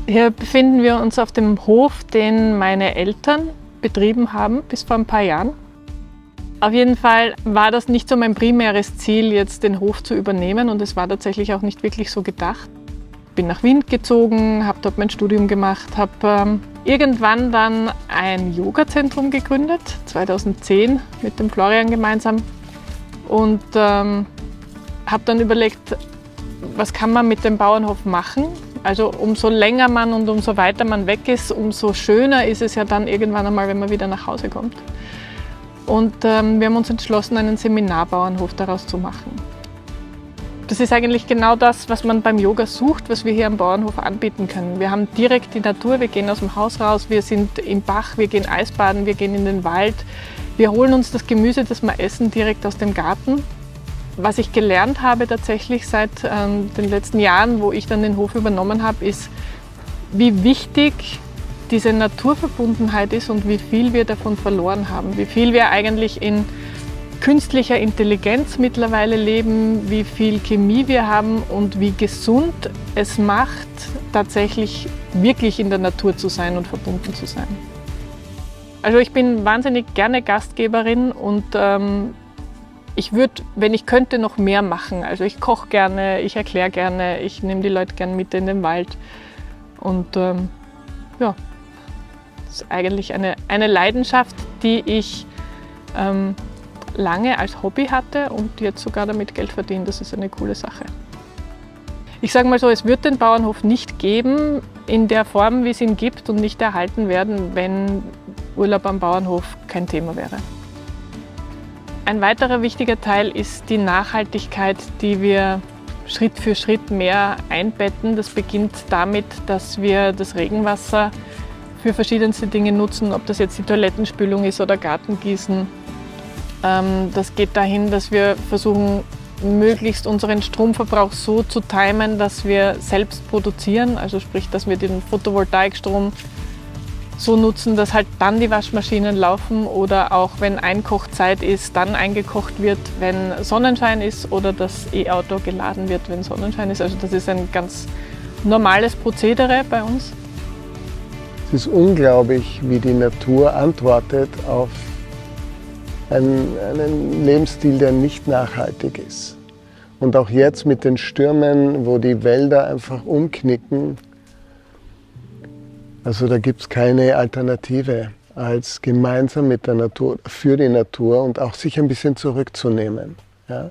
Hier befinden wir uns auf dem Hof, den meine Eltern betrieben haben bis vor ein paar Jahren. Auf jeden Fall war das nicht so mein primäres Ziel, jetzt den Hof zu übernehmen, und es war tatsächlich auch nicht wirklich so gedacht. Ich bin nach Wien gezogen, habe dort mein Studium gemacht, habe irgendwann dann ein Yoga-Zentrum gegründet, 2010 mit dem Florian gemeinsam, und habe dann überlegt, was kann man mit dem Bauernhof machen. Also umso länger man und umso weiter man weg ist, umso schöner ist es ja dann irgendwann einmal, wenn man wieder nach Hause kommt. Und wir haben uns entschlossen, einen Seminarbauernhof daraus zu machen. Das ist eigentlich genau das, was man beim Yoga sucht, was wir hier am Bauernhof anbieten können. Wir haben direkt die Natur, wir gehen aus dem Haus raus, wir sind im Bach, wir gehen Eisbaden, wir gehen in den Wald. Wir holen uns das Gemüse, das wir essen, direkt aus dem Garten. Was ich gelernt habe tatsächlich seit den letzten Jahren, wo ich dann den Hof übernommen habe, ist, wie wichtig diese Naturverbundenheit ist und wie viel wir davon verloren haben. Wie viel wir eigentlich in künstlicher Intelligenz mittlerweile leben, wie viel Chemie wir haben und wie gesund es macht, tatsächlich wirklich in der Natur zu sein und verbunden zu sein. Also ich bin wahnsinnig gerne Gastgeberin und ich würde, wenn ich könnte, noch mehr machen. Also ich koche gerne, ich erkläre gerne, ich nehme die Leute gerne mit in den Wald. Und ja, das ist eigentlich eine Leidenschaft, die ich lange als Hobby hatte und jetzt sogar damit Geld verdiene. Das ist eine coole Sache. Ich sage mal so, es wird den Bauernhof nicht geben in der Form, wie es ihn gibt, und nicht erhalten werden, wenn Urlaub am Bauernhof kein Thema wäre. Ein weiterer wichtiger Teil ist die Nachhaltigkeit, die wir Schritt für Schritt mehr einbetten. Das beginnt damit, dass wir das Regenwasser für verschiedenste Dinge nutzen, ob das jetzt die Toilettenspülung ist oder Gartengießen. Das geht dahin, dass wir versuchen, möglichst unseren Stromverbrauch so zu timen, dass wir selbst produzieren. Also sprich, dass wir den Photovoltaikstrom so nutzen, dass halt dann die Waschmaschinen laufen, oder auch wenn Einkochzeit ist, dann eingekocht wird, wenn Sonnenschein ist, oder das E-Auto geladen wird, wenn Sonnenschein ist. Also das ist ein ganz normales Prozedere bei uns. Es ist unglaublich, wie die Natur antwortet auf einen Lebensstil, der nicht nachhaltig ist. Und auch jetzt mit den Stürmen, wo die Wälder einfach umknicken, also da gibt es keine Alternative, als gemeinsam mit der Natur, für die Natur und auch sich ein bisschen zurückzunehmen. Ja?